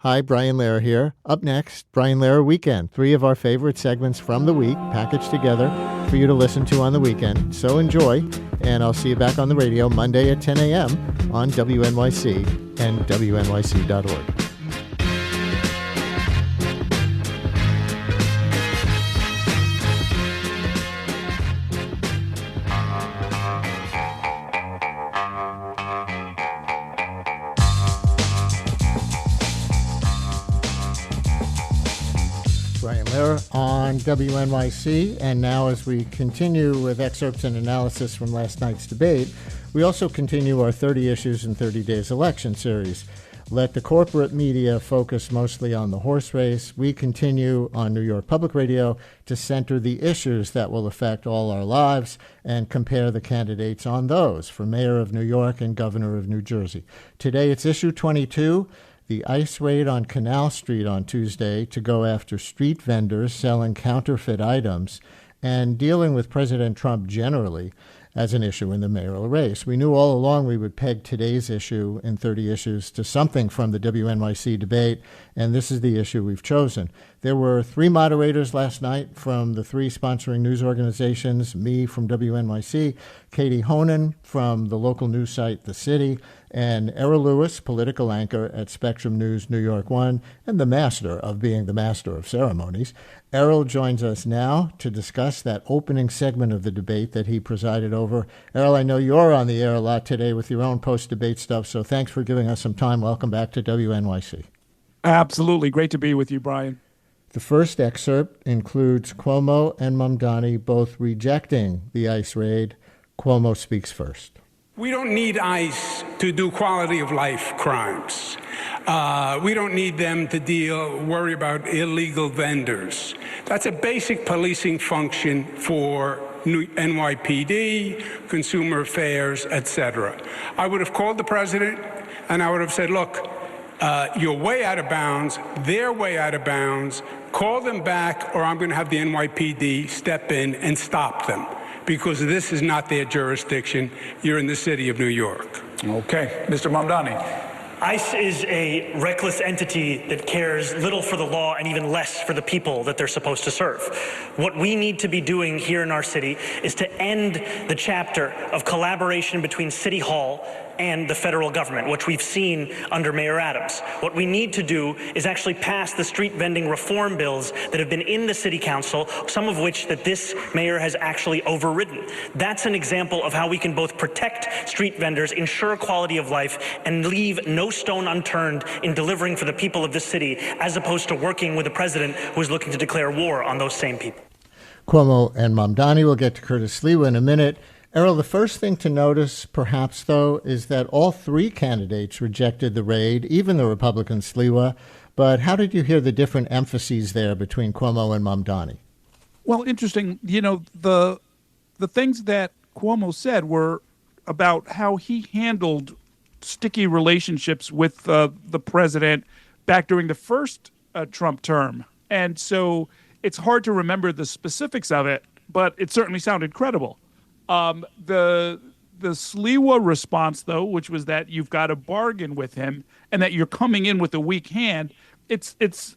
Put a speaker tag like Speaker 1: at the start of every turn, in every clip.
Speaker 1: Hi, Brian Lehrer here. Up next, Brian Lehrer Weekend. 3 of our favorite segments from the week packaged together for you to listen to on the weekend. So enjoy, and I'll see you back on the radio Monday at 10 a.m. on WNYC and WNYC.org. Brian Lehrer on WNYC, and now as we continue with excerpts and analysis from last night's debate, we also continue our 30 Issues in 30 Days election series. Let the corporate media focus mostly on the horse race. We continue on New York Public Radio to center the issues that will affect all our lives and compare the candidates on those for Mayor of New York and Governor of New Jersey. Today it's issue 22. The ICE raid on Canal Street on Tuesday to go after street vendors selling counterfeit items and dealing with President Trump generally as an issue in the mayoral race. We knew all along we would peg today's issue in 30 Issues to something from the WNYC debate, and this is the issue we've chosen. There were 3 moderators last night from the 3 sponsoring news organizations, me from WNYC, Katie Honan from the local news site The City, and Errol Lewis, political anchor at Spectrum News New York 1, and the master of being the master of ceremonies. Errol joins us now to discuss that opening segment of the debate that he presided over. Errol, I know you're on the air a lot today with your own post-debate stuff, so thanks for giving us some time. Welcome back to WNYC.
Speaker 2: Absolutely. Great to be with you, Brian.
Speaker 1: The first excerpt includes Cuomo and Mamdani both rejecting the ICE raid. Cuomo speaks first.
Speaker 3: We don't need ICE to do quality of life crimes. We don't need them to worry about illegal vendors. That's a basic policing function for NYPD, Consumer Affairs, etc. I would have called the president and I would have said, look, you're way out of bounds. They're way out of bounds. Call them back or I'm going to have the NYPD step in and stop them, because this is not their jurisdiction. You're in the city of New York.
Speaker 2: Okay. Mr. Mamdani.
Speaker 4: ICE is a reckless entity that cares little for the law and even less for the people that they're supposed to serve. What we need to be doing here in our city is to end the chapter of collaboration between City Hall and the federal government, which we've seen under Mayor Adams. What we need to do is actually pass the street vending reform bills that have been in the city council, some of which that this mayor has actually overridden. That's an example of how we can both protect street vendors, ensure quality of life, and leave no stone unturned in delivering for the people of this city, as opposed to working with a president who is looking to declare war on those same people.
Speaker 1: Cuomo and Mamdani. Will get to Curtis Sliwa in a minute. Errol, the first thing to notice, perhaps, though, is that all 3 candidates rejected the raid, even the Republican Sliwa. But how did you hear the different emphases there between Cuomo and Mamdani?
Speaker 2: Well, interesting. You know, the things that Cuomo said were about how he handled sticky relationships with the president back during the first Trump term. And so it's hard to remember the specifics of it, but it certainly sounded credible. The Sliwa response, though, which was that you've got to bargain with him and that you're coming in with a weak hand, it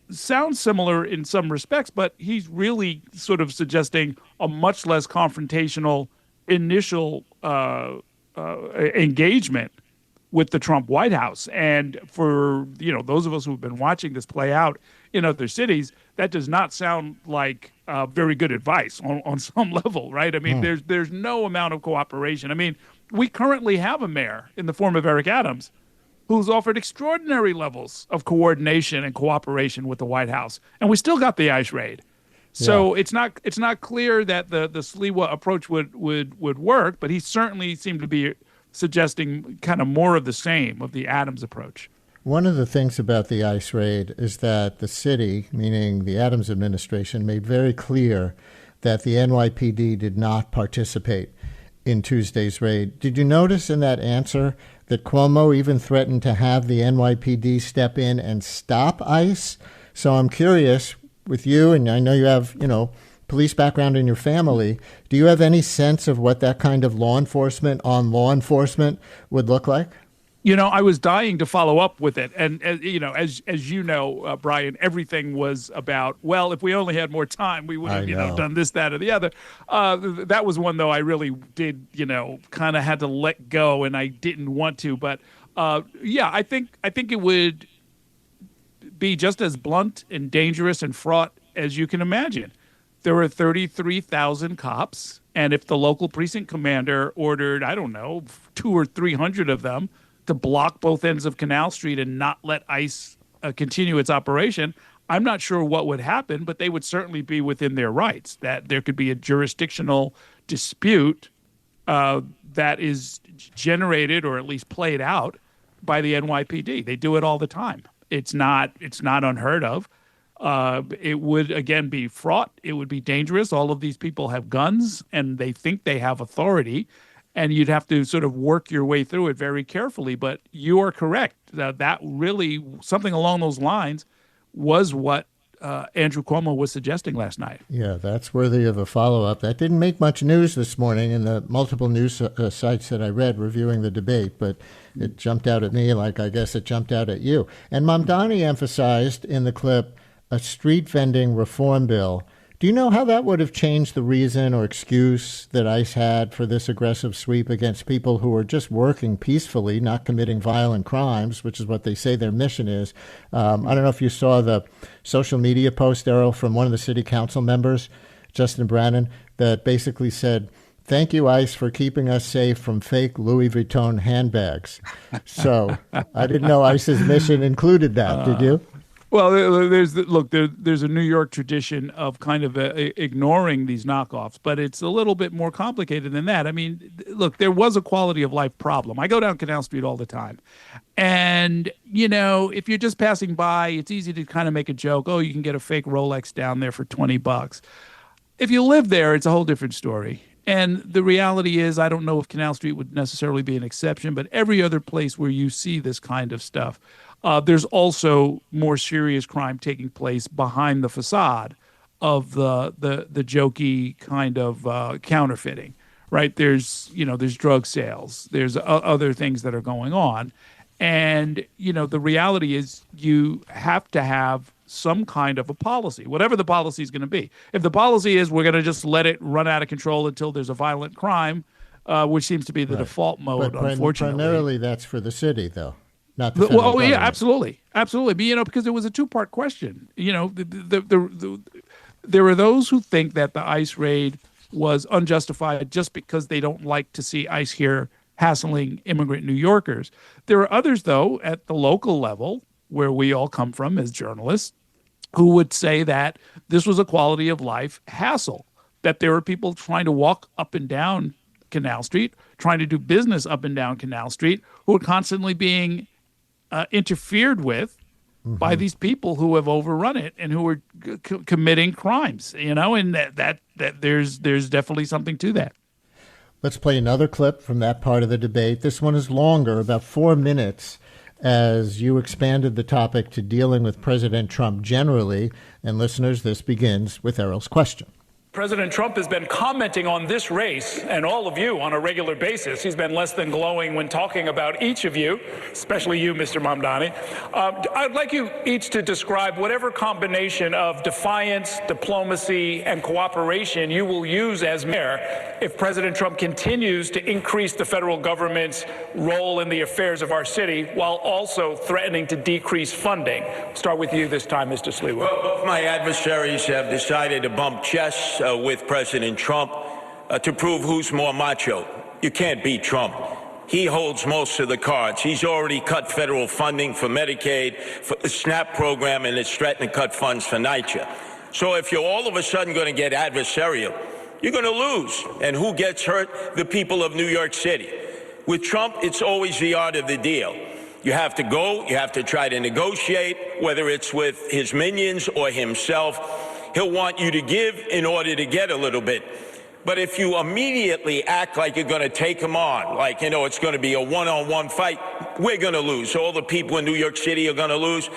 Speaker 2: sounds similar in some respects, but he's really sort of suggesting a much less confrontational initial engagement with the Trump White House. And for, those of us who've been watching this play out in other cities, that does not sound like very good advice on some level, right? I mean, there's no amount of cooperation. I mean, we currently have a mayor in the form of Eric Adams who's offered extraordinary levels of coordination and cooperation with the White House, and we still got the ICE raid. So it's not clear that the Sliwa approach would work, but he certainly seemed to be suggesting kind of more of the same of the Adams approach.
Speaker 1: One of the things about the ICE raid is that the city, meaning the Adams administration, made very clear that the NYPD did not participate in Tuesday's raid. Did you notice in that answer that Cuomo even threatened to have the NYPD step in and stop ICE? So I'm curious with you, and I know you have, police background in your family. Do you have any sense of what that kind of law enforcement on law enforcement would look like?
Speaker 2: I was dying to follow up with it, and as you know, Brian, everything was about, well, if we only had more time, we would
Speaker 1: I
Speaker 2: have,
Speaker 1: know.
Speaker 2: done this, that, or the other. That was one though I really did, kind of had to let go, and I didn't want to. But yeah, I think it would be just as blunt and dangerous and fraught as you can imagine. There were 33,000 cops, and if the local precinct commander ordered, I don't know, 200 or 300 of them to block both ends of Canal Street and not let ICE continue its operation, I'm not sure what would happen, but they would certainly be within their rights. That there could be a jurisdictional dispute that is generated or at least played out by the NYPD. They do it all the time. It's not unheard of. It would, again, be fraught. It would be dangerous. All of these people have guns, and they think they have authority. And you'd have to sort of work your way through it very carefully. But you are correct. That really, something along those lines was what Andrew Cuomo was suggesting last night.
Speaker 1: Yeah, that's worthy of a follow-up. That didn't make much news this morning in the multiple news sites that I read reviewing the debate, but it jumped out at me like I guess it jumped out at you. And Mamdani emphasized in the clip a street vending reform bill. Do you know how that would have changed the reason or excuse that ICE had for this aggressive sweep against people who are just working peacefully, not committing violent crimes, which is what they say their mission is? I don't know if you saw the social media post, Errol, from one of the city council members, Justin Brannan, that basically said, "Thank you, ICE, for keeping us safe from fake Louis Vuitton handbags." So I didn't know ICE's mission included that. Did you?
Speaker 2: Well, there's a New York tradition of kind of ignoring these knockoffs, but it's a little bit more complicated than that. I mean, look, there was a quality of life problem. I go down Canal Street all the time. And, if you're just passing by, it's easy to kind of make a joke. Oh, you can get a fake Rolex down there for $20. If you live there, it's a whole different story. And the reality is, I don't know if Canal Street would necessarily be an exception, but every other place where you see this kind of stuff, there's also more serious crime taking place behind the facade of the jokey kind of counterfeiting, right? There's drug sales, there's other things that are going on, and the reality is you have to have some kind of a policy, whatever the policy is going to be. If the policy is we're going to just let it run out of control until there's a violent crime, which seems to be the default mode,
Speaker 1: but
Speaker 2: unfortunately.
Speaker 1: Primarily that's for the city, though. Not the
Speaker 2: Well,
Speaker 1: federal
Speaker 2: yeah,
Speaker 1: government.
Speaker 2: absolutely. But, because it was a two-part question. There are those who think that the ICE raid was unjustified just because they don't like to see ICE here hassling immigrant New Yorkers. There are others, though, at the local level, where we all come from as journalists, who would say that this was a quality of life hassle, that there were people trying to walk up and down Canal Street, trying to do business up and down Canal Street, who are constantly being interfered with by these people who have overrun it and who are committing crimes, and that there's definitely something to that.
Speaker 1: Let's play another clip from that part of the debate. This one is longer, about 4 minutes, as you expanded the topic to dealing with President Trump generally. And listeners, this begins with Errol's question.
Speaker 5: President Trump has been commenting on this race and all of you on a regular basis. He's been less than glowing when talking about each of you, especially you, Mr. Mamdani. I'd like you each to describe whatever combination of defiance, diplomacy, and cooperation you will use as mayor if President Trump continues to increase the federal government's role in the affairs of our city while also threatening to decrease funding. Start with you this time, Mr. Sliwa.
Speaker 6: Well, both my adversaries have decided to bump chests with President Trump to prove who's more macho. You can't beat Trump. He holds most of the cards. He's already cut federal funding for Medicaid, for the SNAP program, and is threatening to cut funds for NYCHA. So if you're all of a sudden going to get adversarial, you're going to lose. And who gets hurt? The people of New York City. With Trump, it's always the art of the deal. You have to go, you have to try to negotiate, whether it's with his minions or himself. He'll want you to give in order to get a little bit. But if you immediately act like you're going to take him on, like, it's going to be a one-on-one fight, we're going to lose. All the people in New York City are going to lose.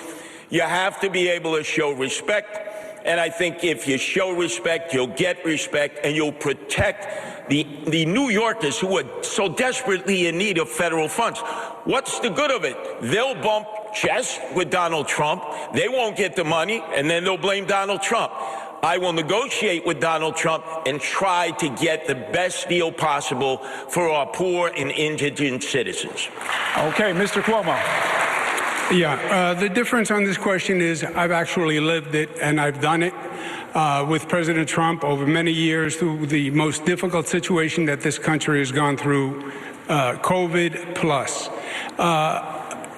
Speaker 6: You have to be able to show respect. And I think if you show respect, you'll get respect and you'll protect the New Yorkers who are so desperately in need of federal funds. What's the good of it? They'll bump chest with Donald Trump. They won't get the money, and then they'll blame Donald Trump. I will negotiate with Donald Trump and try to get the best deal possible for our poor and indigent citizens.
Speaker 5: Okay, Mr. Cuomo.
Speaker 3: Yeah, the difference on this question is I've actually lived it, and I've done it with President Trump over many years through the most difficult situation that this country has gone through, COVID plus.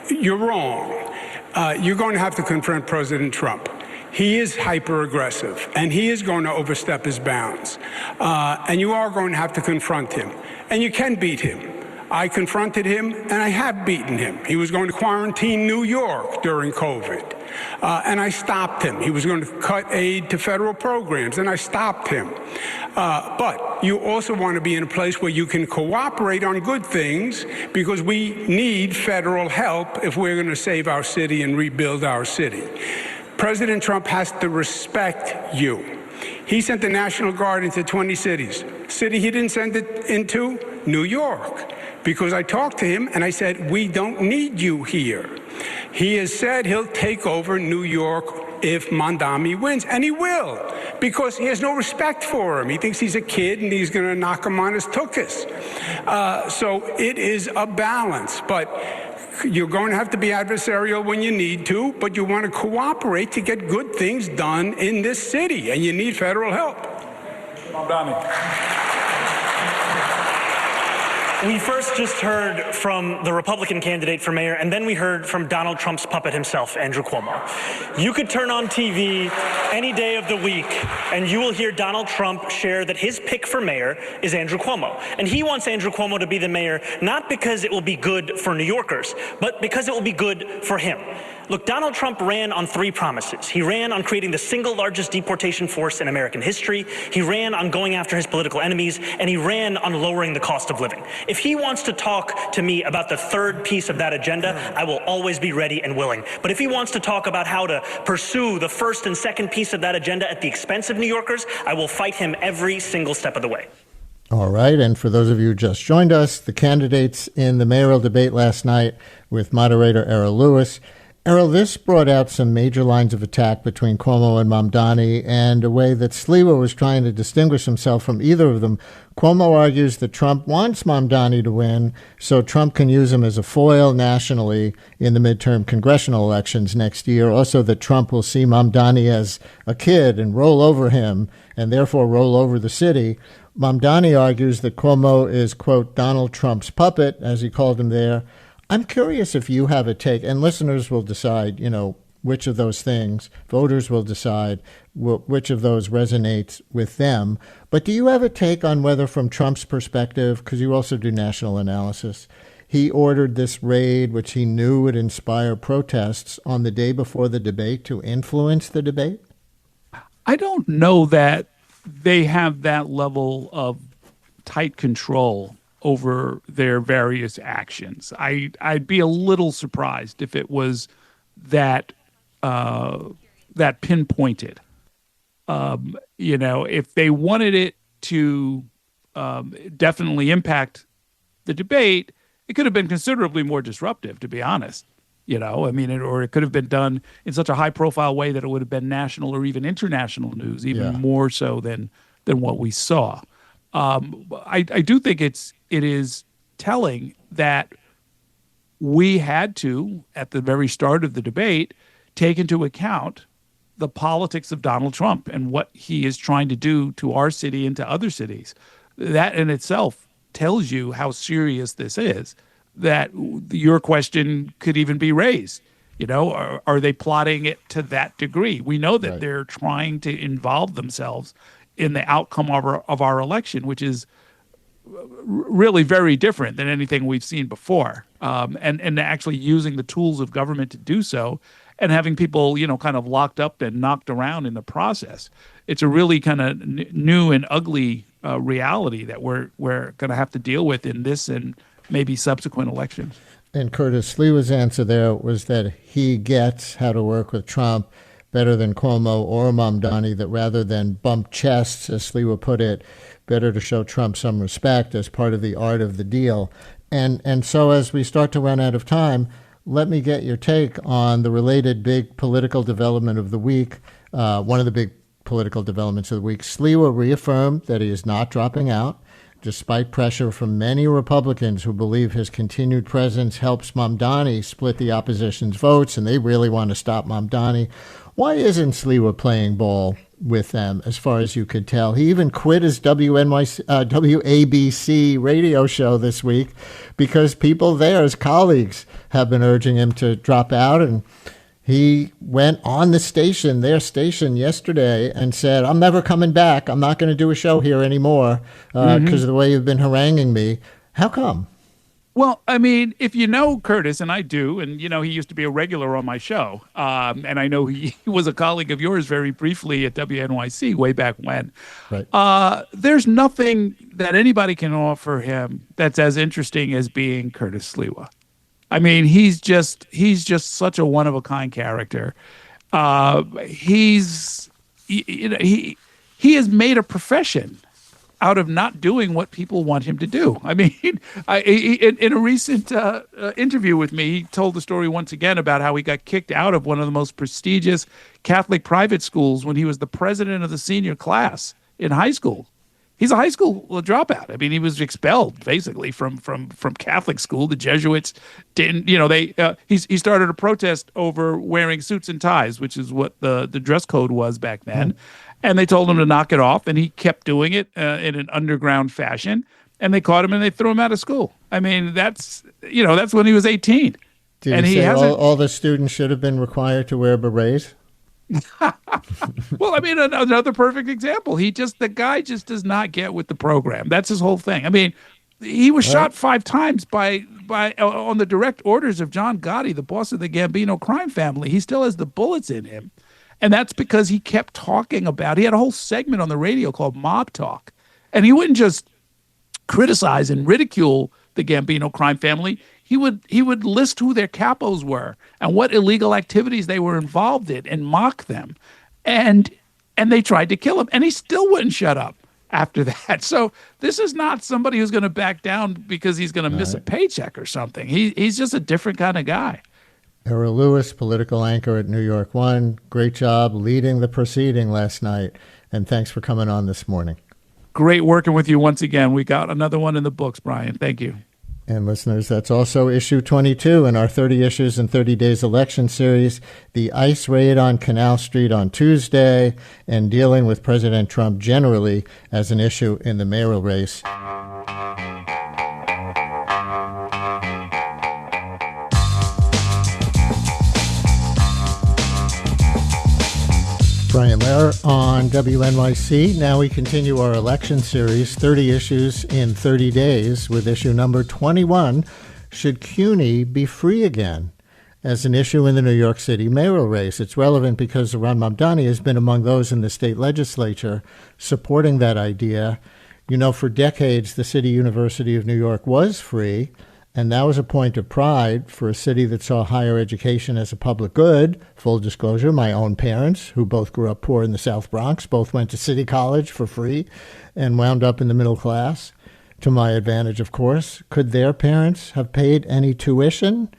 Speaker 3: You're wrong. You're going to have to confront President Trump. He is hyper-aggressive, and he is going to overstep his bounds. And you are going to have to confront him. And you can beat him. I confronted him, and I have beaten him. He was going to quarantine New York during COVID, and I stopped him. He was going to cut aid to federal programs, and I stopped him. But you also want to be in a place where you can cooperate on good things, because we need federal help if we're going to save our city and rebuild our city. President Trump has to respect you. He sent the National Guard into 20 cities. City he didn't send it into? New York. Because I talked to him and I said, we don't need you here. He has said he'll take over New York if Mamdani wins, and he will, because he has no respect for him. He thinks he's a kid and he's going to knock him on his tuchus. So it is a balance, but you're going to have to be adversarial when you need to, but you want to cooperate to get good things done in this city, and you need federal help.
Speaker 5: Mamdani.
Speaker 4: We first just heard from the Republican candidate for mayor, and then we heard from Donald Trump's puppet himself, Andrew Cuomo. You could turn on TV any day of the week, and you will hear Donald Trump share that his pick for mayor is Andrew Cuomo. And he wants Andrew Cuomo to be the mayor, not because it will be good for New Yorkers, but because it will be good for him. Look, Donald Trump ran on 3 promises. He ran on creating the single largest deportation force in American history. He ran on going after his political enemies, and he ran on lowering the cost of living. If he wants to talk to me about the 3rd piece of that agenda, I will always be ready and willing. But if he wants to talk about how to pursue the 1st and 2nd piece of that agenda at the expense of New Yorkers, I will fight him every single step of the way.
Speaker 1: All right, and for those of you who just joined us, the candidates in the mayoral debate last night with moderator Errol Lewis. Errol, this brought out some major lines of attack between Cuomo and Mamdani, and a way that Sliwa was trying to distinguish himself from either of them. Cuomo argues that Trump wants Mamdani to win, so Trump can use him as a foil nationally in the midterm congressional elections next year. Also that Trump will see Mamdani as a kid and roll over him, and therefore roll over the city. Mamdani argues that Cuomo is, quote, Donald Trump's puppet, as he called him there. I'm curious if you have a take, and listeners will decide, which of those things, voters will decide which of those resonates with them. But do you have a take on whether, from Trump's perspective, because you also do national analysis, he ordered this raid, which he knew would inspire protests on the day before the debate to influence the debate?
Speaker 2: I don't know that they have that level of tight control over their various actions. I'd be a little surprised if it was that pinpointed. If they wanted it to definitely impact the debate, it could have been considerably more disruptive, to be honest. Or it could have been done in such a high-profile way that it would have been national or even international news, even more so than what we saw. I do think it is telling that we had to, at the very start of the debate, take into account the politics of Donald Trump and what he is trying to do to our city and to other cities. That in itself tells you how serious this is, that your question could even be raised. Are they plotting it to that degree? We know that they're trying to involve themselves in the outcome of our election, which is really very different than anything we've seen before, and actually using the tools of government to do so, and having people, kind of locked up and knocked around in the process. It's a really kind of new and ugly reality that we're going to have to deal with in this and maybe subsequent elections.
Speaker 1: And Curtis Sliwa's answer there was that he gets how to work with Trump better than Cuomo or Mamdani, that rather than bump chests, as Sliwa put it, better to show Trump some respect as part of the art of the deal. And so as we start to run out of time, let me get your take on the related big political development of the week. One of the big political developments of the week, Sliwa reaffirmed that he is not dropping out, despite pressure from many Republicans who believe his continued presence helps Mamdani split the opposition's votes, and they really want to stop Mamdani. Why isn't Sliwa playing ball with them, as far as you could tell? He even quit his WABC radio show this week because people there, his colleagues, have been urging him to drop out, and he went on the station, their station, yesterday and said, I'm never coming back. I'm not going to do a show here anymore because of the way you've been haranguing me. How come?
Speaker 2: Well, I mean, if you know Curtis, and I do, and, you know, he used to be a regular on my show, and I know he was a colleague of yours very briefly at WNYC way back when. Right. There's nothing that anybody can offer him that's as interesting as being Curtis Sliwa. I mean, he's just such a one-of-a-kind character. He has made a profession out of not doing what people want him to do. I mean, in a recent interview with me, he told the story once again about how he got kicked out of one of the most prestigious Catholic private schools when he was the president of the senior class in high school. He's a high school dropout. I mean, he was expelled basically from Catholic school. The Jesuits didn't, you know, he started a protest over wearing suits and ties, which is what the dress code was back then. And they told him to knock it off, and he kept doing it in an underground fashion. And they caught him and they threw him out of school. I mean, that's when he was 18.
Speaker 1: Did
Speaker 2: and
Speaker 1: he
Speaker 2: he
Speaker 1: say
Speaker 2: hasn't.
Speaker 1: all the students should have been required to wear berets?
Speaker 2: Well, I mean, another perfect example. The guy just does not get with the program. That's his whole thing. I mean, he was shot 5 times by on the direct orders of John Gotti, the boss of the Gambino crime family. He still has the bullets in him. And that's because he kept talking about, he had a whole segment on the radio called Mob Talk. And he wouldn't just criticize and ridicule the Gambino crime family. He would list who their capos were and what illegal activities they were involved in and mock them. And they tried to kill him. And he still wouldn't shut up after that. So this is not somebody who's going to back down because he's going to miss a paycheck or something. He's just a different kind of guy.
Speaker 1: Errol Lewis, political anchor at New York One. Great job leading the proceeding last night. And thanks for coming on this morning.
Speaker 2: Great working with you once again. We got another one in the books, Brian. Thank you.
Speaker 1: And listeners, that's also issue 22 in our 30 Issues in 30 Days election series, the ICE raid on Canal Street on Tuesday, and dealing with President Trump generally as an issue in the mayoral race. Brian Lehrer on WNYC. Now we continue our election series, 30 Issues in 30 Days, with issue number 21, Should CUNY be free again? As an issue in the New York City mayoral race. It's relevant because Ron Mamdani has been among those in the state legislature supporting that idea. You know, for decades, the City University of New York was free, and that was a point of pride for a city that saw higher education as a public good. Full disclosure, my own parents, who both grew up poor in the South Bronx, both went to City College for free and wound up in the middle class, to my advantage, of course. Could their parents have paid any tuition?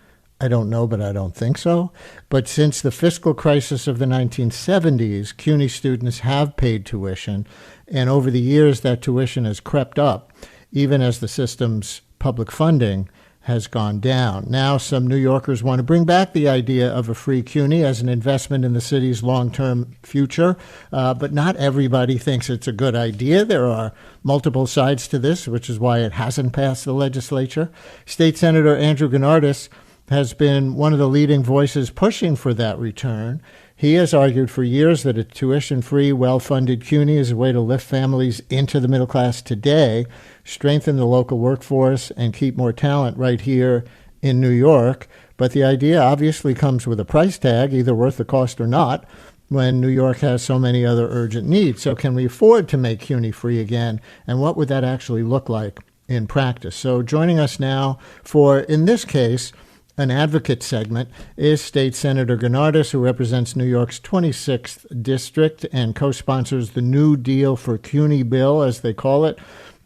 Speaker 1: I don't know, but I don't think so. But since the fiscal crisis of the 1970s, CUNY students have paid tuition, and over the years that tuition has crept up, even as the system's public funding has gone down. Now some New Yorkers want to bring back the idea of a free CUNY as an investment in the city's long-term future, but not everybody thinks it's a good idea. There are multiple sides to this, which is why it hasn't passed the legislature. State Senator Andrew Gennardis has been one of the leading voices pushing for that return. He has argued for years that a tuition-free, well-funded CUNY is a way to lift families into the middle class today, strengthen the local workforce, and keep more talent right here in New York. But the idea obviously comes with a price tag, either worth the cost or not, when New York has so many other urgent needs. So can we afford to make CUNY free again? And what would that actually look like in practice? So joining us now for, in this case, an advocate segment is State Senator Gennardis, who represents New York's 26th district and co-sponsors the New Deal for CUNY bill, as they call it,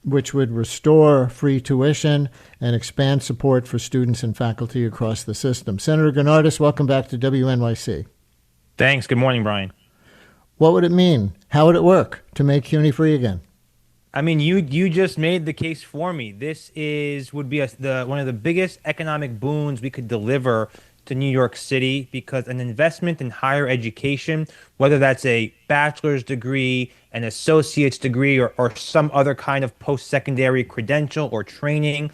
Speaker 1: which would restore free tuition and expand support for students and faculty across the system. Senator Gennardis, welcome back to WNYC.
Speaker 7: Thanks. Good morning, Brian.
Speaker 1: What would it mean? How would it work to make CUNY free again?
Speaker 7: I mean, you just made the case for me. This would be one of the biggest economic boons we could deliver to New York City, because an investment in higher education, whether that's a bachelor's degree, an associate's degree, or some other kind of post-secondary credential or training,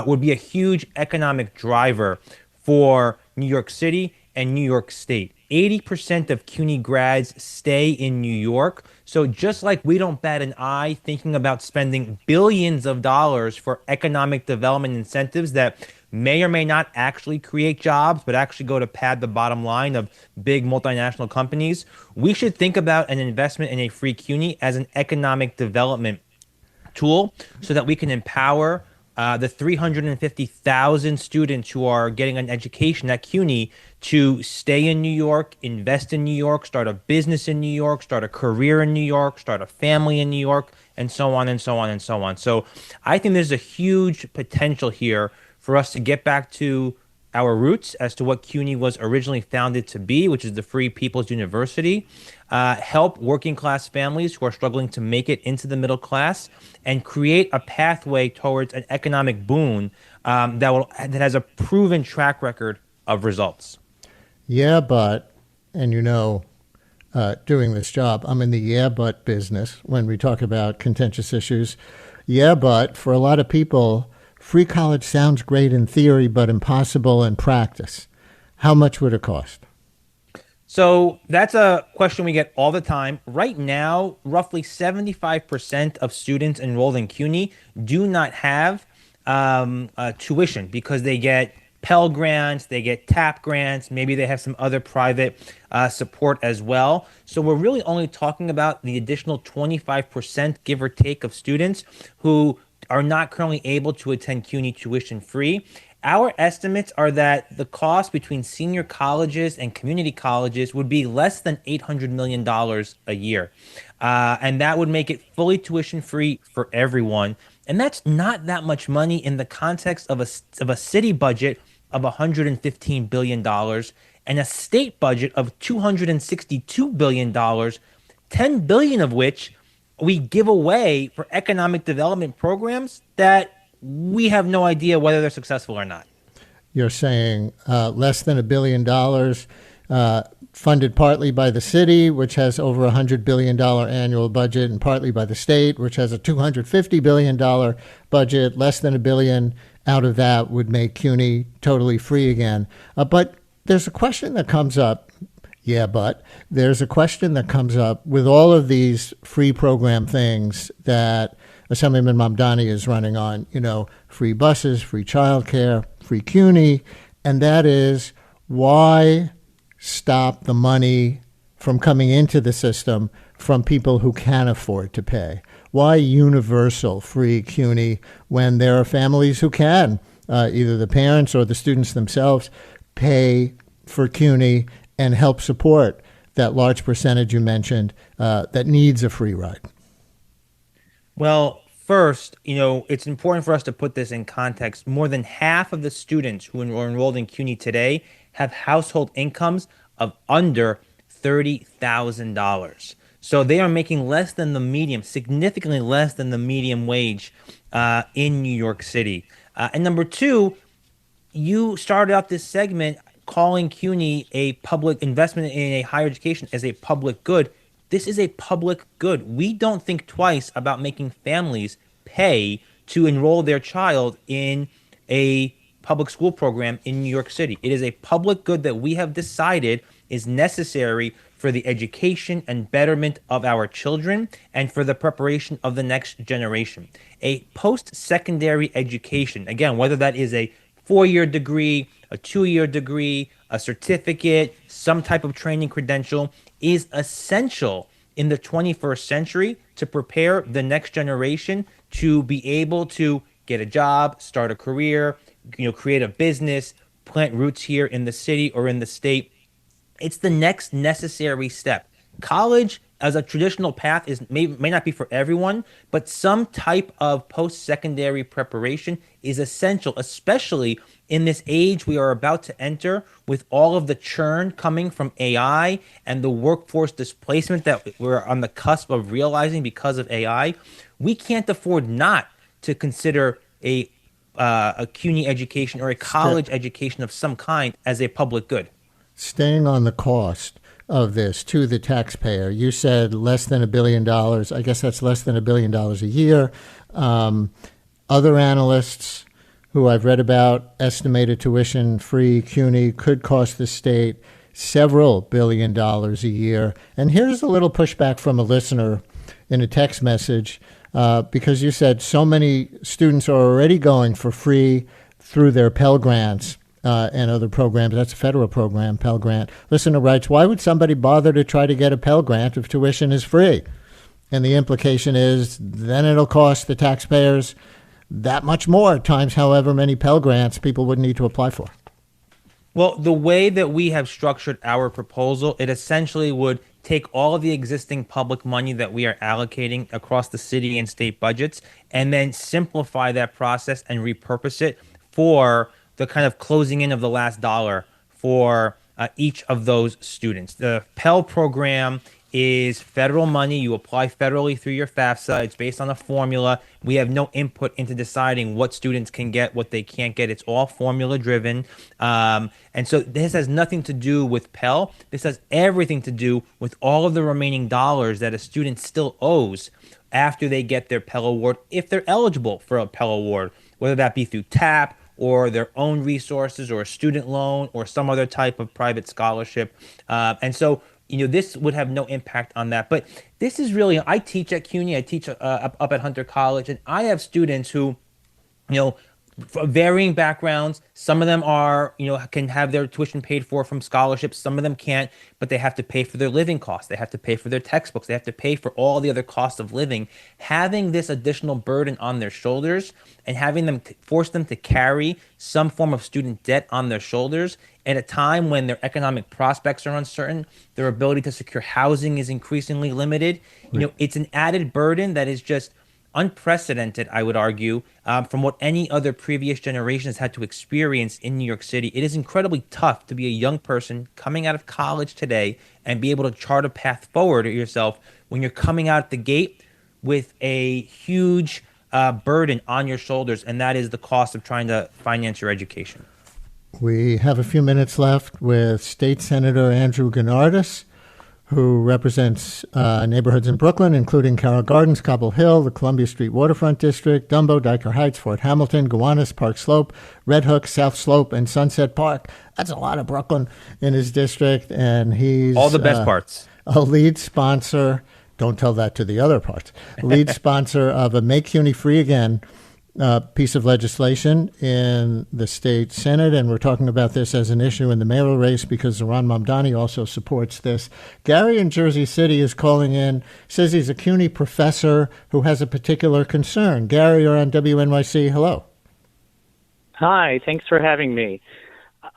Speaker 7: would be a huge economic driver for New York City and New York State. 80% of CUNY grads stay in New York. So just like we don't bat an eye thinking about spending billions of dollars for economic development incentives that may or may not actually create jobs, but actually go to pad the bottom line of big multinational companies, we should think about an investment in a free CUNY as an economic development tool so that we can empower the 350,000 students who are getting an education at CUNY to stay in New York, invest in New York, start a business in New York, start a career in New York, start a family in New York, and so on and so on and so on. So I think there's a huge potential here for us to get back to our roots as to what CUNY was originally founded to be, which is the Free People's University, help working class families who are struggling to make it into the middle class, and create a pathway towards an economic boon that has a proven track record of results.
Speaker 1: Yeah, but, and doing this job, I'm in the yeah, but business when we talk about contentious issues. Yeah, but for a lot of people, free college sounds great in theory, but impossible in practice. How much would it cost?
Speaker 7: So that's a question we get all the time. Right now, roughly 75% of students enrolled in CUNY do not have tuition because they get Pell Grants, they get TAP grants, maybe they have some other private support as well. So we're really only talking about the additional 25%, give or take, of students who are not currently able to attend CUNY tuition free. Our estimates are that the cost between senior colleges and community colleges would be less than $800 million a year. And that would make it fully tuition free for everyone. And that's not that much money in the context of a city budget of $115 billion and a state budget of $262 billion, $10 billion of which we give away for economic development programs that we have no idea whether they're successful or not.
Speaker 1: You're saying less than $1 billion, funded partly by the city, which has over $100 billion annual budget, and partly by the state, which has a $250 billion budget. Less than $1 billion out of that would make CUNY totally free again. But there's a question that comes up. Yeah, but there's a question that comes up with all of these free program things that Assemblyman Mamdani is running on, free buses, free childcare, free CUNY, and that is, why stop the money from coming into the system from people who can afford to pay? Why universal free CUNY when there are families who can, either the parents or the students themselves, pay for CUNY and help support that large percentage you mentioned that needs a free ride?
Speaker 7: Well, first, it's important for us to put this in context. More than half of the students who are enrolled in CUNY today have household incomes of under $30,000. So they are making less than the medium, significantly less than the median wage in New York City. And number two, you started out this segment calling CUNY a public investment in a higher education as a public good. This is a public good. We don't think twice about making families pay to enroll their child in a public school program in New York City. It is a public good that we have decided is necessary for the education and betterment of our children and for the preparation of the next generation. A post-secondary education, again, whether that is a 4-year degree, a 2-year degree, a certificate, some type of training credential, is essential in the 21st century to prepare the next generation to be able to get a job, start a career, create a business, plant roots here in the city or in the state. It's the next necessary step. College as a traditional path may not be for everyone, but some type of post-secondary preparation is essential, especially in this age we are about to enter with all of the churn coming from AI and the workforce displacement that we're on the cusp of realizing because of AI. We can't afford not to consider a CUNY education or a college education of some kind as a public good. Staying on the cost of this to the taxpayer, you said less than $1 billion. I guess that's less than $1 billion a year. Other analysts who I've read about estimated tuition-free CUNY could cost the state several $1 billion a year. And here's a little pushback from a listener in a text message, because you said so many students are already going for free through their Pell Grants and other programs. That's a federal program, Pell Grant. Listener writes, why would somebody bother to try to get a Pell Grant if tuition is free? And the implication is then it'll cost the taxpayers that much more, times however many Pell Grants people would need to apply for. Well, the way that we have structured our proposal, it essentially would take all of the existing public money that we are allocating across the city and state budgets and then simplify that process and repurpose it for the kind of closing in of the last dollar for each of those students. The Pell program is federal money. You apply federally through your FAFSA. It's based on a formula. We have no input into deciding what students can get, what they can't get. It's all formula driven. And so this has nothing to do with Pell. This has everything to do with all of the remaining dollars that a student still owes after they get their Pell Award, if they're eligible for a Pell Award, whether that be through TAP or their own resources or a student loan or some other type of private scholarship. And so, this would have no impact on that. But this is really, I teach at CUNY, I teach up at Hunter College, and I have students who, varying backgrounds. Some of them are, can have their tuition paid for from scholarships. Some of them can't, but they have to pay for their living costs. They have to pay for their textbooks. They have to pay for all the other costs of living. Having this additional burden on their shoulders and having them force them to carry some form of student debt on their shoulders at a time when their economic prospects are uncertain, their ability to secure housing is increasingly limited. It's an added burden that is just unprecedented, I would argue, from what any other previous generation has had to experience in New York City. It is incredibly tough to be a young person coming out of college today and be able to chart a path forward at yourself when you're coming out the gate with a huge burden on your shoulders, and that is the cost of trying to finance your education. We have a few minutes left with State Senator Andrew Gennardis, who represents neighborhoods in Brooklyn, including Carroll Gardens, Cobble Hill, the Columbia Street Waterfront District, Dumbo, Dyker Heights, Fort Hamilton, Gowanus, Park Slope, Red Hook, South Slope, and Sunset Park. That's a lot of Brooklyn in his district, and he's all the best parts. A lead sponsor. Don't tell that to the other parts. Lead sponsor of a Make CUNY Free Again piece of legislation in the state Senate, and we're talking about this as an issue in the mayoral race because Zohran Mamdani also supports this. Gary in Jersey City is calling in, says he's a CUNY professor who has a particular concern. Gary, you're on WNYC. Hello.
Speaker 8: Hi, thanks for having me.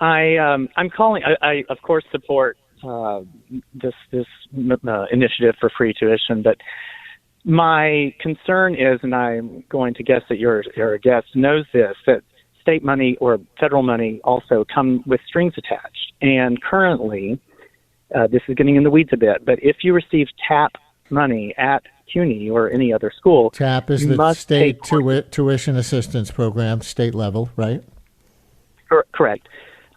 Speaker 8: I'm calling. I of course support this initiative for free tuition, but my concern is, and I'm going to guess that your guest knows this, that state money or federal money also come with strings attached. And currently, this is getting in the weeds a bit, but if you receive TAP money at CUNY or any other school, TAP is the state tuition assistance program, state level, right? Correct.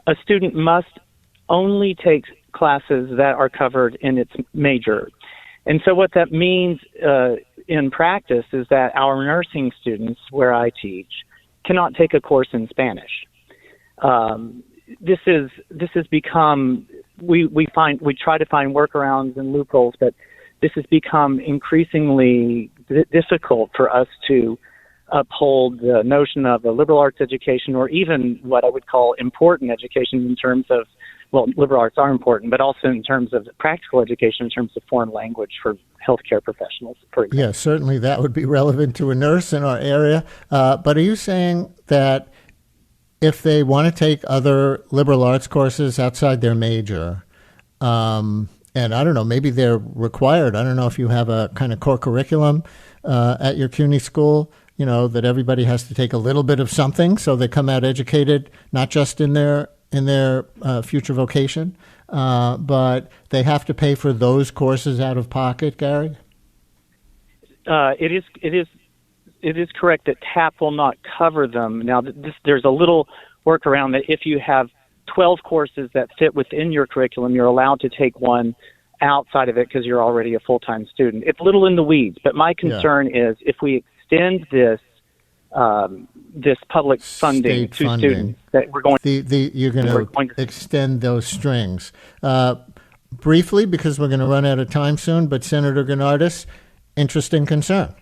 Speaker 8: A student must only take classes that are covered in its major. And so what that means in practice is that our nursing students, where I teach, cannot take a course in Spanish. This has become, we try to find workarounds and loopholes, but this has become increasingly difficult for us to uphold the notion of a liberal arts education, or even what I would call important education in terms of, well, liberal arts are important, but also in terms of practical education, in terms of foreign language for healthcare professionals, for example. Yeah, certainly that would be relevant to a nurse in our area. But are you saying that
Speaker 1: if they want to take other liberal arts courses outside their major, and I don't know, maybe they're required. I don't know if you have a kind of core curriculum at your CUNY school, that everybody has to take a little bit of something so they come out educated, not just in their future vocation, but they have to pay for those courses out of pocket, Gary?
Speaker 8: It is correct that TAP will not cover them. Now, there's a little workaround that if you have 12 courses that fit within your curriculum, you're allowed to take one outside of it because you're already a full-time student. It's a little in the weeds, but my concern is if we extend this public funding to students, that we're going
Speaker 1: you're going to extend those strings. Briefly, because we're going to run out of time soon, but Senator Gennardis, interesting concern.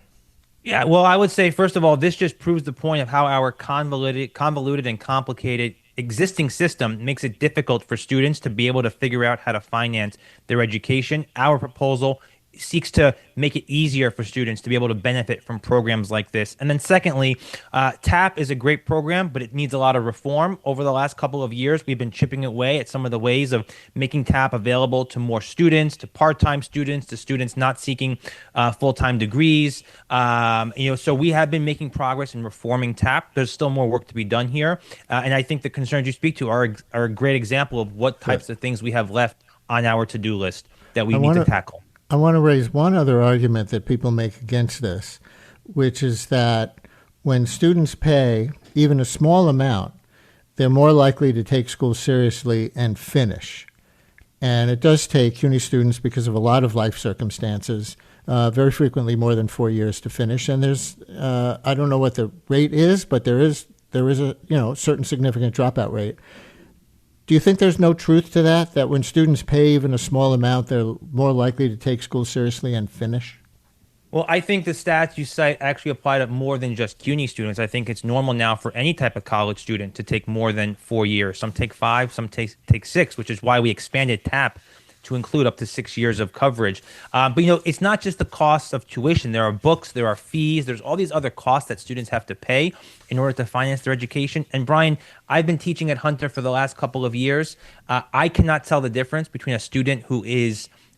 Speaker 7: Yeah, well, I would say, first of all, this just proves the point of how our convoluted and complicated existing system makes it difficult for students to be able to figure out how to finance their education. Our proposal seeks to make it easier for students to be able to benefit from programs like this. And then secondly, TAP is a great program, but it needs a lot of reform. Over the last couple of years, we've been chipping away at some of the ways of making TAP available to more students, to part-time students, to students not seeking full-time degrees. So we have been making progress in reforming TAP. There's still more work to be done here. And I think the concerns you speak to are a great example of what types of things we have left on our to-do list that we need to tackle.
Speaker 1: I want to raise one other argument that people make against this, which is that when students pay even a small amount, they're more likely to take school seriously and finish. And it does take CUNY students, because of a lot of life circumstances, very frequently more than 4 years to finish. And there's, I don't know what the rate is, but there is a certain significant dropout rate. Do you think there's no truth to that when students pay even a small amount, they're more likely to take school seriously and finish?
Speaker 7: Well, I think the stats you cite actually apply to more than just CUNY students. I think it's normal now for any type of college student to take more than 4 years. Some take 5, some take 6, which is why we expanded TAP to include up to 6 years of coverage. But it's not just the cost of tuition. There are books, there are fees, there's all these other costs that students have to pay in order to finance their education. And Brian, I've been teaching at Hunter for the last couple of years. I cannot tell the difference between a student who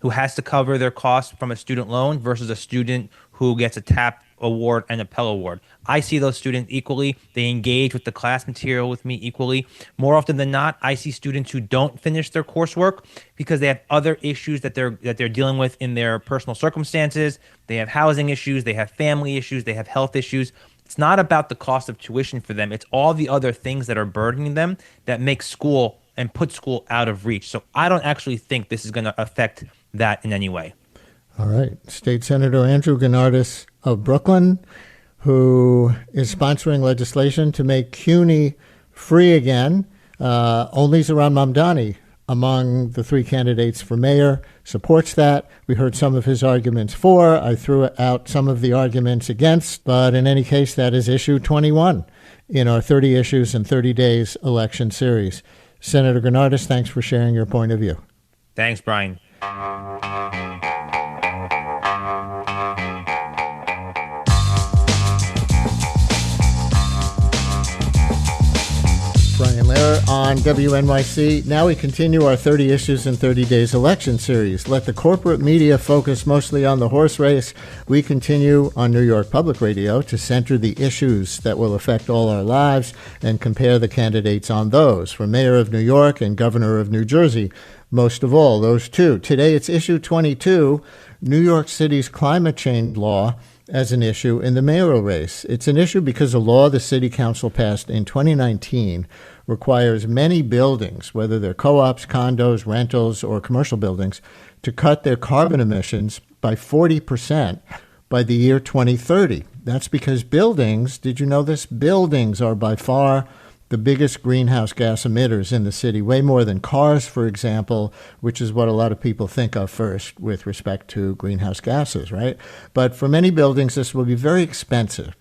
Speaker 7: has to cover their costs from a student loan versus a student who gets a TAP award and a Pell Award. I see those students equally. They engage with the class material with me equally. More often than not, I see students who don't finish their coursework because they have other issues that they're dealing with in their personal circumstances. They have housing issues, they have family issues, they have health issues. It's not about the cost of tuition for them. It's all the other things that are burdening them that make school and put school out of reach. So I don't actually think this is going to affect that in any way.
Speaker 1: All right. State Senator Andrew Gennardis of Brooklyn, who is sponsoring legislation to make CUNY free again. Only Zohran Mamdani, among the 3 candidates for mayor, supports that. We heard some of his arguments for. I threw out some of the arguments against. But in any case, that is issue 21 in our 30 Issues in 30 Days election series. Senator Gennardis, thanks for sharing your point of view.
Speaker 7: Thanks, Brian.
Speaker 1: Brian Lehrer on WNYC. Now we continue our 30 Issues in 30 Days election series. Let the corporate media focus mostly on the horse race. We continue on New York Public Radio to center the issues that will affect all our lives and compare the candidates on those, for mayor of New York and governor of New Jersey. Most of all, those two. Today it's issue 22, New York City's climate change law as an issue in the mayoral race. It's an issue because a law the city council passed in 2019 requires many buildings, whether they're co-ops, condos, rentals, or commercial buildings, to cut their carbon emissions by 40% by the year 2030. That's because buildings, did you know this? Buildings are by far the biggest greenhouse gas emitters in the city, way more than cars, for example, which is what a lot of people think of first with respect to greenhouse gases, right? But for many buildings, this will be very expensive.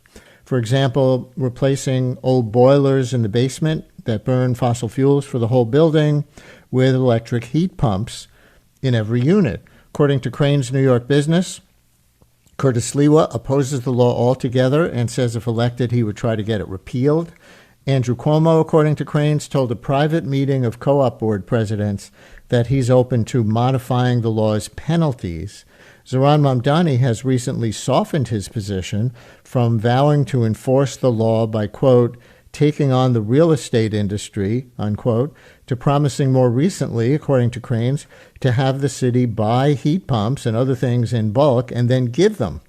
Speaker 1: For example, replacing old boilers in the basement that burn fossil fuels for the whole building with electric heat pumps in every unit. According to Crane's New York Business, Curtis Sliwa opposes the law altogether and says if elected, he would try to get it repealed. Andrew Cuomo, according to Cranes, told a private meeting of co-op board presidents that he's open to modifying the law's penalties. Zohran Mamdani has recently softened his position from vowing to enforce the law by, quote, taking on the real estate industry, unquote, to promising more recently, according to Cranes, to have the city buy heat pumps and other things in bulk and then give them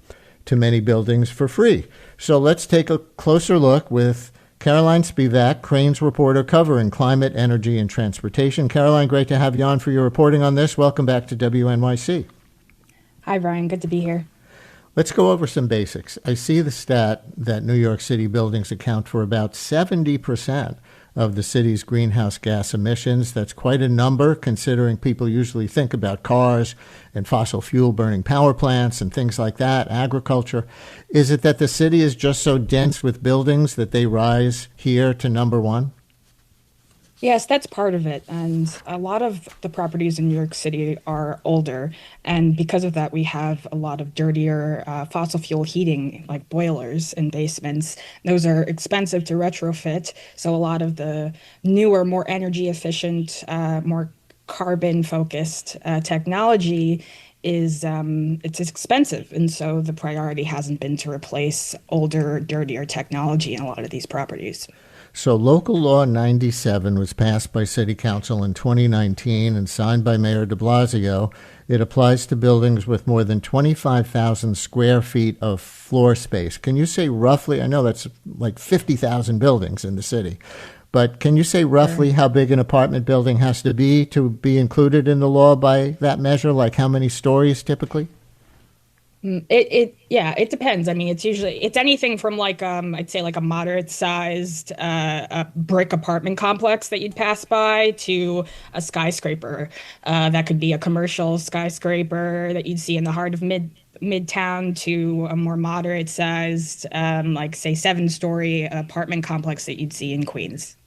Speaker 1: to many buildings for free. So let's take a closer look with Caroline Spivak, Cranes reporter covering climate, energy, and transportation. Caroline, great to have you on for your reporting on this. Welcome back to WNYC.
Speaker 9: Hi, Brian. Good to be here.
Speaker 1: Let's go over some basics. I see the stat that New York City buildings account for about 70% of the city's greenhouse gas emissions. That's quite a number, considering people usually think about cars and fossil fuel burning power plants and things like that, agriculture. Is it that the city is just so dense with buildings that they rise here to number one?
Speaker 9: Yes, that's part of it. And a lot of the properties in New York City are older. And because of that, we have a lot of dirtier fossil fuel heating, like boilers in basements. Those are expensive to retrofit. So a lot of the newer, more energy efficient, more carbon focused technology is it's expensive. And so the priority hasn't been to replace older, dirtier technology in a lot of these properties.
Speaker 1: So Local Law 97 was passed by City Council in 2019 and signed by Mayor de Blasio. It applies to buildings with more than 25,000 square feet of floor space. Can you say roughly, I know that's like 50,000 buildings in the city, but can you say roughly how big an apartment building has to be included in the law by that measure? Like how many stories typically?
Speaker 9: It depends. I mean, it's anything from like I'd say like a moderate sized a brick apartment complex that you'd pass by to a skyscraper. That could be a commercial skyscraper that you'd see in the heart of Midtown to a more moderate sized like say 7-story apartment complex that you'd see in Queens.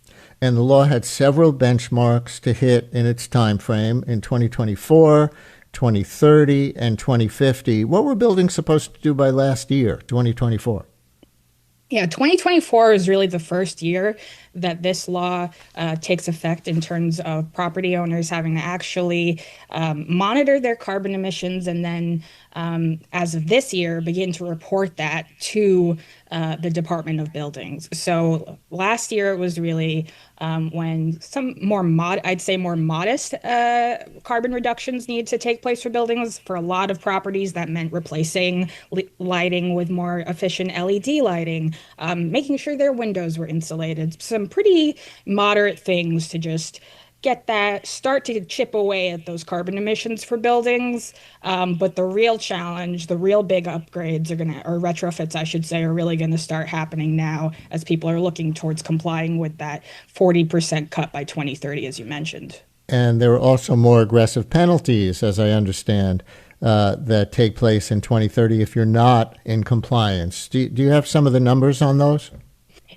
Speaker 1: And the law had several benchmarks to hit in its time frame in 2024. 2030 and 2050. What were buildings supposed to do by last year, 2024?
Speaker 9: Yeah, 2024 is really the first year that this law takes effect in terms of property owners having to actually monitor their carbon emissions and then, as of this year, begin to report that to the Department of Buildings. So last year it was really when some more modest carbon reductions need to take place for buildings. For a lot of properties, that meant replacing lighting with more efficient LED lighting, making sure their windows were insulated. Some pretty moderate things to just start to chip away at those carbon emissions for buildings. But the real challenge, the real big upgrades or retrofits, I should say, are really going to start happening now as people are looking towards complying with that 40% cut by 2030, as you mentioned.
Speaker 1: And there are also more aggressive penalties, as I understand, that take place in 2030 if you're not in compliance. Do you have some of the numbers on those?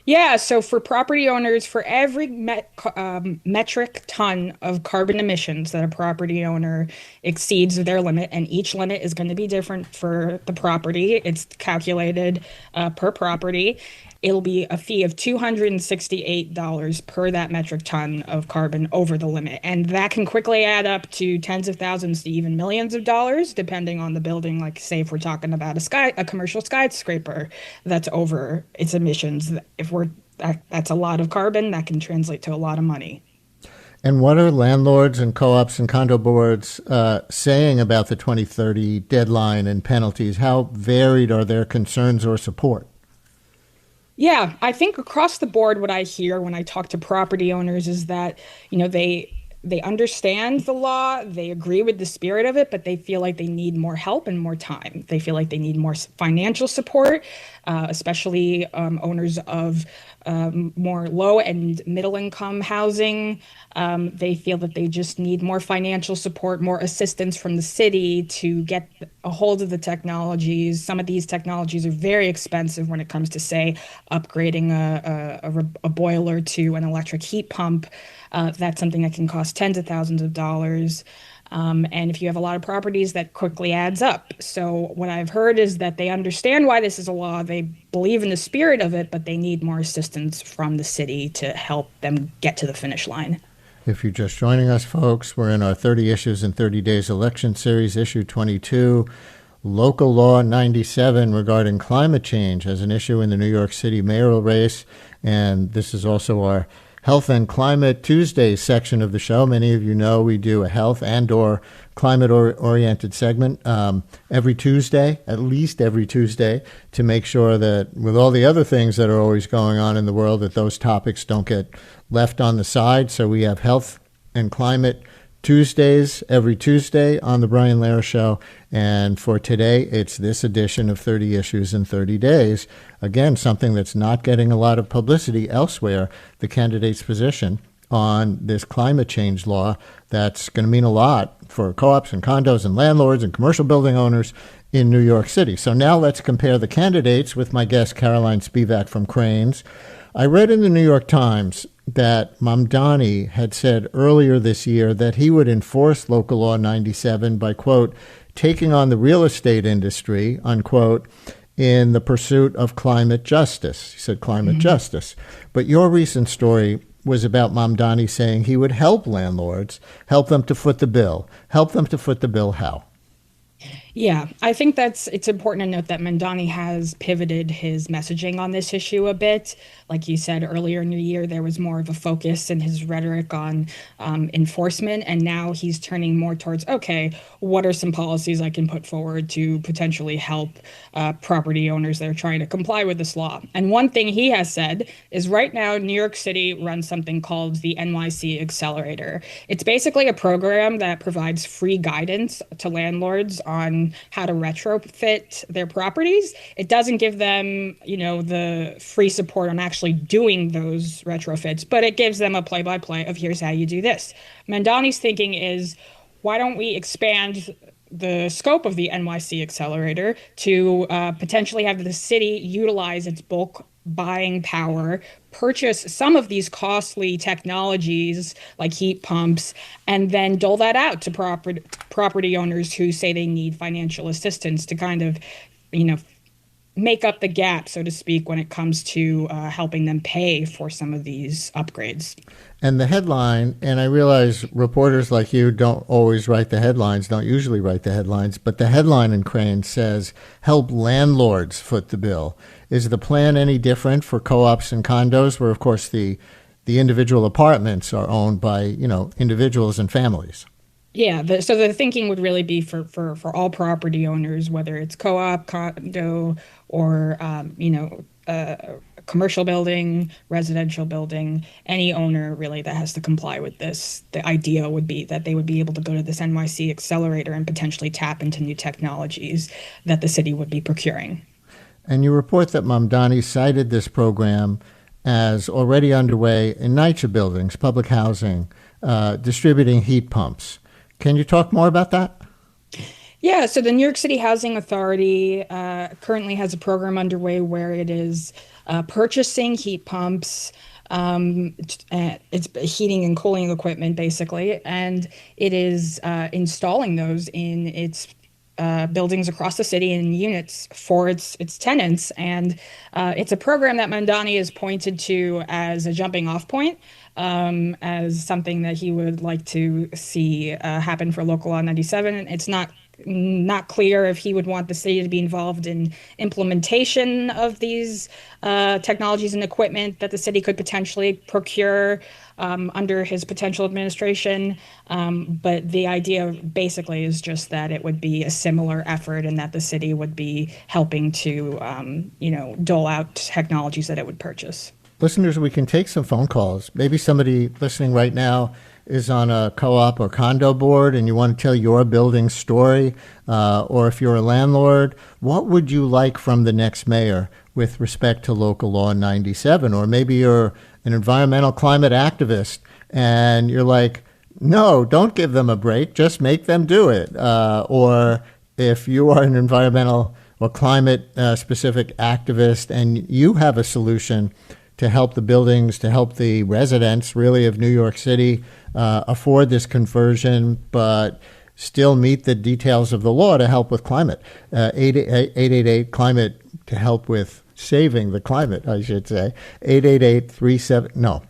Speaker 9: Yeah, so for property owners, for every metric ton of carbon emissions that a property owner exceeds their limit, and each limit is going to be different for the property, it's calculated per property, it'll be a fee of $268 per that metric ton of carbon over the limit. And that can quickly add up to tens of thousands to even millions of dollars, depending on the building. Like, say, if we're talking about a commercial skyscraper that's over its emissions, that's a lot of carbon, that can translate to a lot of money.
Speaker 1: And what are landlords and co-ops and condo boards saying about the 2030 deadline and penalties? How varied are their concerns or support?
Speaker 9: Yeah, I think across the board, what I hear when I talk to property owners is that, they understand the law, they agree with the spirit of it, but they feel like they need more help and more time. They feel like they need more financial support, especially owners of more low and middle income housing. They feel that they just need more financial support, more assistance from the city to get a hold of the technologies. Some of these technologies are very expensive when it comes to, say, upgrading a boiler to an electric heat pump. That's something that can cost tens of thousands of dollars. And if you have a lot of properties, that quickly adds up. So what I've heard is that they understand why this is a law. They believe in the spirit of it, but they need more assistance from the city to help them get to the finish line.
Speaker 1: If you're just joining us, folks, we're in our 30 Issues in 30 Days election series, issue 22, Local Law 97 regarding climate change as an issue in the New York City mayoral race. And this is also our Health and Climate Tuesday section of the show. Many of you know we do a health and or climate-oriented segment every Tuesday, at least every Tuesday, to make sure that with all the other things that are always going on in the world, that those topics don't get left on the side. So we have Health and Climate Tuesdays every Tuesday on the Brian Lehrer Show. And for today, it's this edition of 30 Issues in 30 Days. Again, something that's not getting a lot of publicity elsewhere, the candidate's position on this climate change law that's going to mean a lot for co-ops and condos and landlords and commercial building owners in New York City. So now let's compare the candidates with my guest, Caroline Spivak from Crain's. I read in the New York Times that Mamdani had said earlier this year that he would enforce Local Law 97 by, quote, taking on the real estate industry, unquote, in the pursuit of climate justice. He said climate justice. But your recent story was about Mamdani saying he would help landlords, help them to foot the bill. Help them to foot the bill how?
Speaker 9: Yeah, I think it's important to note that Mamdani has pivoted his messaging on this issue a bit. Like you said earlier in the year, there was more of a focus in his rhetoric on enforcement, and now he's turning more towards, okay, what are some policies I can put forward to potentially help property owners that are trying to comply with this law? And one thing he has said is right now, New York City runs something called the NYC Accelerator. It's basically a program that provides free guidance to landlords on how to retrofit their properties. It doesn't give them, the free support on actually doing those retrofits, but it gives them a play-by-play of here's how you do this. Mamdani's thinking is, why don't we expand the scope of the NYC Accelerator to potentially have the city utilize its bulk buying power, purchase some of these costly technologies like heat pumps, and then dole that out to property owners who say they need financial assistance to kind of, make up the gap, so to speak, when it comes to helping them pay for some of these upgrades.
Speaker 1: And the headline, and I realize reporters like you don't always write the headlines, don't usually write the headlines, but the headline in Crane says, help landlords foot the bill. Is the plan any different for co-ops and condos where, of course, the individual apartments are owned by, individuals and families?
Speaker 9: Yeah, so the thinking would really be for all property owners, whether it's co-op, condo, or, commercial building, residential building, any owner really that has to comply with this. The idea would be that they would be able to go to this NYC Accelerator and potentially tap into new technologies that the city would be procuring.
Speaker 1: And you report that Mamdani cited this program as already underway in NYCHA buildings, public housing, distributing heat pumps. Can you talk more about that?
Speaker 9: Yeah, so the New York City Housing Authority currently has a program underway where it is purchasing heat pumps. It's heating and cooling equipment, basically, and it is installing those in its buildings across the city in units for its tenants. And it's a program that Mamdani has pointed to as a jumping off point, as something that he would like to see happen for Local Law 97. It's not clear if he would want the city to be involved in implementation of these technologies and equipment that the city could potentially procure under his potential administration. But the idea basically is just that it would be a similar effort and that the city would be helping to, dole out technologies that it would purchase.
Speaker 1: Listeners, we can take some phone calls. Maybe somebody listening right now is on a co-op or condo board and you want to tell your building's story, or if you're a landlord, what would you like from the next mayor with respect to Local Law 97? Or maybe you're an environmental climate activist and you're like, no, don't give them a break, just make them do it. Or if you are an environmental or climate specific activist and you have a solution to help the buildings, to help the residents really of New York City afford this conversion, but still meet the details of the law to help with climate. 888 climate to help with saving the climate, I should say. 888-37, no.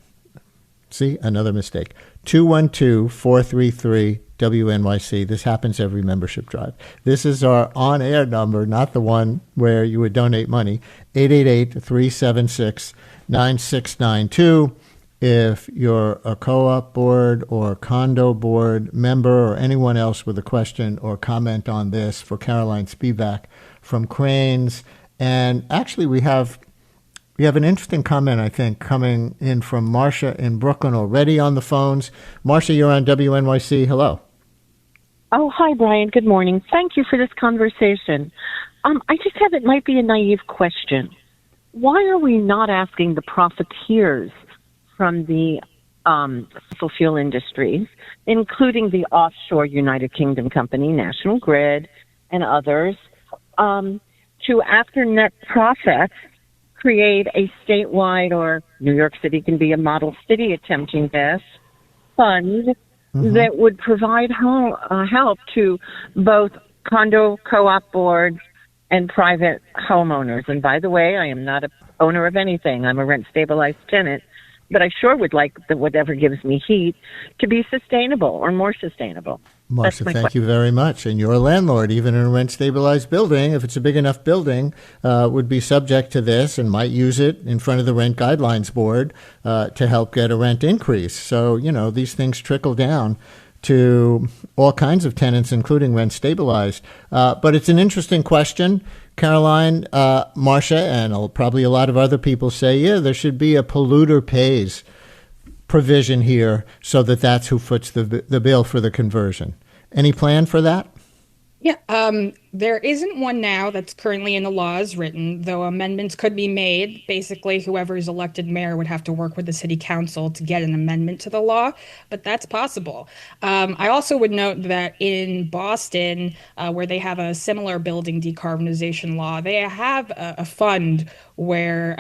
Speaker 1: See, another mistake. 212-433-WNYC. This happens every membership drive. This is our on-air number, not the one where you would donate money. 888-376-9692. If you're a co-op board or condo board member or anyone else with a question or comment on this for Caroline Spivak from Cranes. And actually, we have an interesting comment, I think, coming in from Marcia in Brooklyn already on the phones. Marcia, you're on WNYC. Hello.
Speaker 10: Oh, hi, Brian. Good morning. Thank you for this conversation. I just have, it might be a naive question. Why are we not asking the profiteers from the fossil fuel industries, including the offshore United Kingdom company, National Grid, and others, to, after net profits, create a statewide, or New York City can be a model city attempting this, fund that would provide help to both condo co-op boards and private homeowners. And by the way, I am not an owner of anything. I'm a rent-stabilized tenant. But I sure would like whatever gives me heat to be sustainable or more sustainable.
Speaker 1: Marcia, thank you very much. And your landlord, even in a rent-stabilized building, if it's a big enough building, would be subject to this and might use it in front of the Rent Guidelines Board to help get a rent increase. So, these things trickle down to all kinds of tenants, including rent-stabilized. But it's an interesting question. Caroline, Marcia, and probably a lot of other people say, yeah, there should be a polluter pays provision here so that's who foots the bill for the conversion. Any plan for that?
Speaker 9: Yeah, there isn't one now that's currently in the law as written, though amendments could be made. Basically, whoever is elected mayor would have to work with the city council to get an amendment to the law, but that's possible. I also would note that in Boston, where they have a similar building decarbonization law, they have a fund where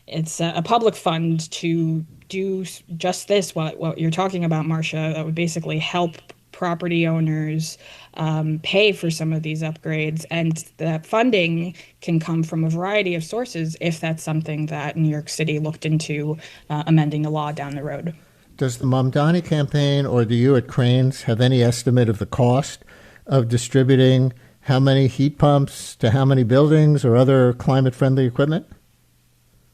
Speaker 9: it's a public fund to do just this, what you're talking about, Marcia, that would basically help property owners pay for some of these upgrades, and that funding can come from a variety of sources if that's something that New York City looked into amending the law down the road.
Speaker 1: Does the Mamdani campaign or do you at Cranes have any estimate of the cost of distributing how many heat pumps to how many buildings or other climate-friendly equipment?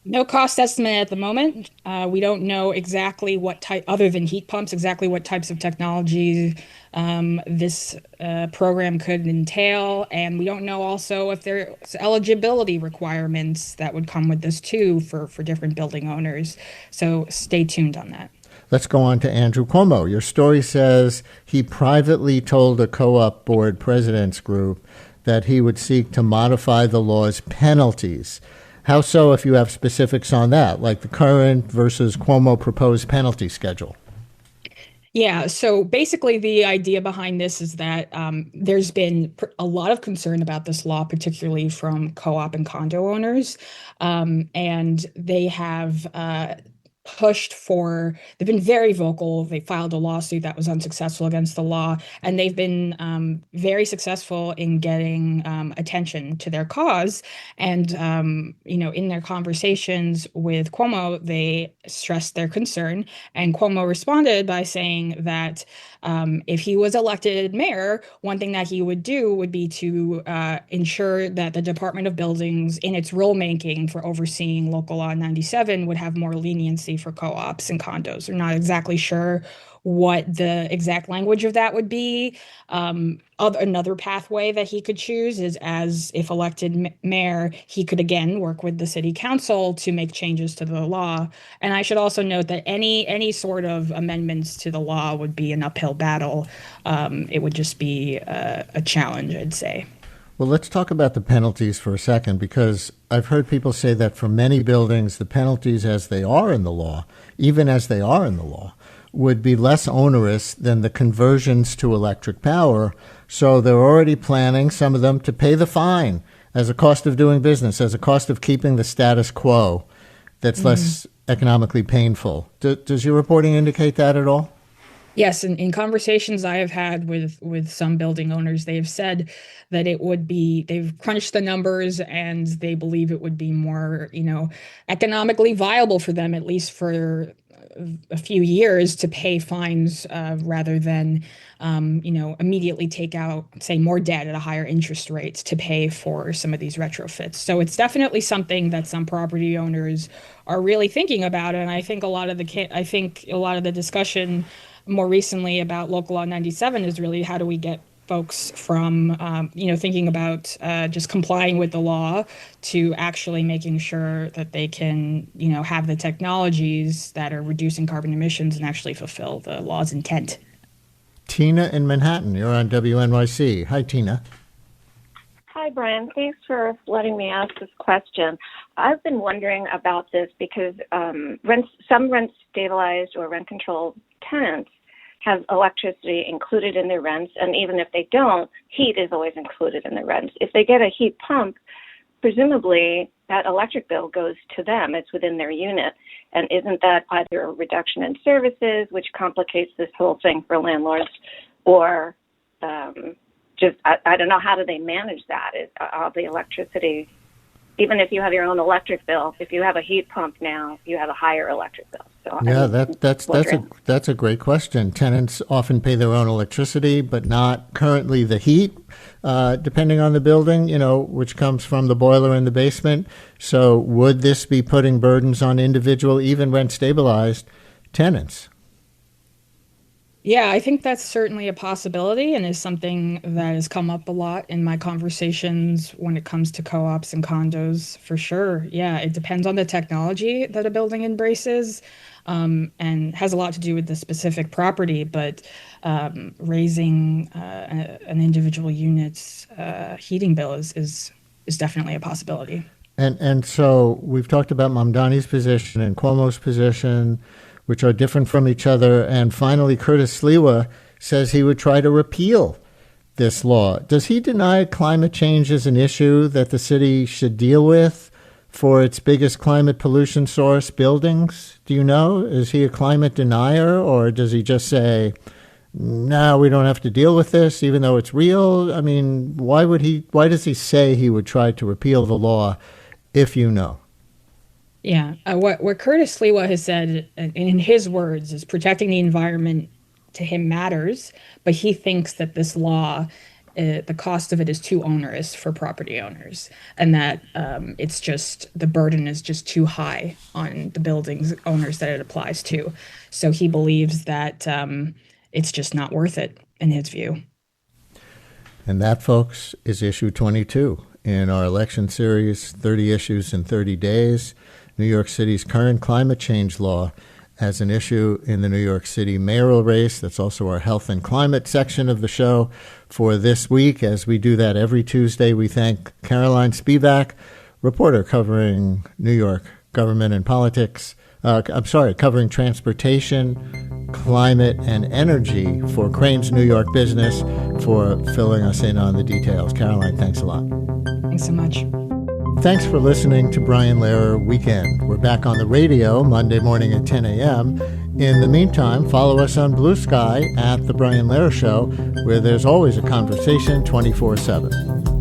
Speaker 9: No cost estimate at the moment. We don't know exactly what type, other than heat pumps, exactly what types of technology this program could entail. And we don't know also if there's eligibility requirements that would come with this too for different building owners. So stay tuned on that.
Speaker 1: Let's go on to Andrew Cuomo. Your story says he privately told a co-op board president's group that he would seek to modify the law's penalties. How so, if you have specifics on that, like the current versus Cuomo proposed penalty schedule?
Speaker 9: Yeah, so basically the idea behind this is that there's been a lot of concern about this law, particularly from co-op and condo owners, and they have they've been very vocal. They filed a lawsuit that was unsuccessful against the law, and they've been very successful in getting attention to their cause. And, in their conversations with Cuomo, they stressed their concern, and Cuomo responded by saying that if he was elected mayor, one thing that he would do would be to ensure that the Department of Buildings, in its rulemaking for overseeing Local Law 97, would have more leniency for co-ops and condos. They're not exactly sure what the exact language of that would be. Another pathway that he could choose is, as if elected mayor, he could again work with the city council to make changes to the law. And I should also note that any sort of amendments to the law would be an uphill battle. It would just be a challenge, I'd say.
Speaker 1: Well, let's talk about the penalties for a second, because I've heard people say that for many buildings, the penalties as they are in the law, even as they are in the law, would be less onerous than the conversions to electric power. So they're already planning, some of them, to pay the fine as a cost of doing business, as a cost of keeping the status quo that's less economically painful. Does your reporting indicate that at all?
Speaker 9: Yes, in conversations I have had with some building owners, they have said that they've crunched the numbers and they believe it would be more, economically viable for them, at least for a few years, to pay fines rather than, immediately take out, say, more debt at a higher interest rate to pay for some of these retrofits. So it's definitely something that some property owners are really thinking about, and I think a lot of the discussion more recently about Local Law 97 is really how do we get folks from, thinking about just complying with the law to actually making sure that they can, have the technologies that are reducing carbon emissions and actually fulfill the law's intent.
Speaker 1: Tina in Manhattan, you're on WNYC. Hi, Tina.
Speaker 11: Hi, Brian. Thanks for letting me ask this question. I've been wondering about this because some rent-stabilized or rent-controlled tenants have electricity included in their rents, and even if they don't, heat is always included in their rents. If they get a heat pump, presumably that electric bill goes to them. It's within their unit. And isn't that either a reduction in services, which complicates this whole thing for landlords, or I don't know, how do they manage that? Is all the electricity, even if you have your own electric bill, if you have a heat pump now, you have a higher electric bill. So
Speaker 1: yeah, that's a great question. Tenants often pay their own electricity, but not currently the heat, depending on the building, which comes from the boiler in the basement. So would this be putting burdens on individual, even rent stabilized tenants?
Speaker 9: Yeah, I think that's certainly a possibility and is something that has come up a lot in my conversations when it comes to co-ops and condos, for sure. Yeah, it depends on the technology that a building embraces, and has a lot to do with the specific property, but raising an individual unit's heating bill is definitely a possibility.
Speaker 1: And so we've talked about Mamdani's position and Cuomo's position, which are different from each other. And finally, Curtis Sliwa says he would try to repeal this law. Does he deny climate change is an issue that the city should deal with for its biggest climate pollution source, buildings? Do you know? Is he a climate denier, or does he just say, no, we don't have to deal with this, even though it's real? I mean, why does he say he would try to repeal the law, if you know?
Speaker 9: Yeah, what Curtis Sliwa has said, in his words, is protecting the environment to him matters, but he thinks that this law, the cost of it is too onerous for property owners, and that it's just, the burden is just too high on the buildings owners that it applies to. So he believes that it's just not worth it, in his view.
Speaker 1: And that, folks, is issue 22 in our election series, 30 issues in 30 days. New York City's current climate change law as an issue in the New York City mayoral race. That's also our health and climate section of the show for this week. As we do that every Tuesday, we thank Caroline Spivak, reporter covering New York government and politics, covering transportation, climate, and energy for Crane's New York Business, for filling us in on the details. Caroline, thanks a lot.
Speaker 9: Thanks so much.
Speaker 1: Thanks for listening to Brian Lehrer Weekend. We're back on the radio Monday morning at 10 a.m. In the meantime, follow us on Blue Sky at The Brian Lehrer Show, where there's always a conversation 24/7.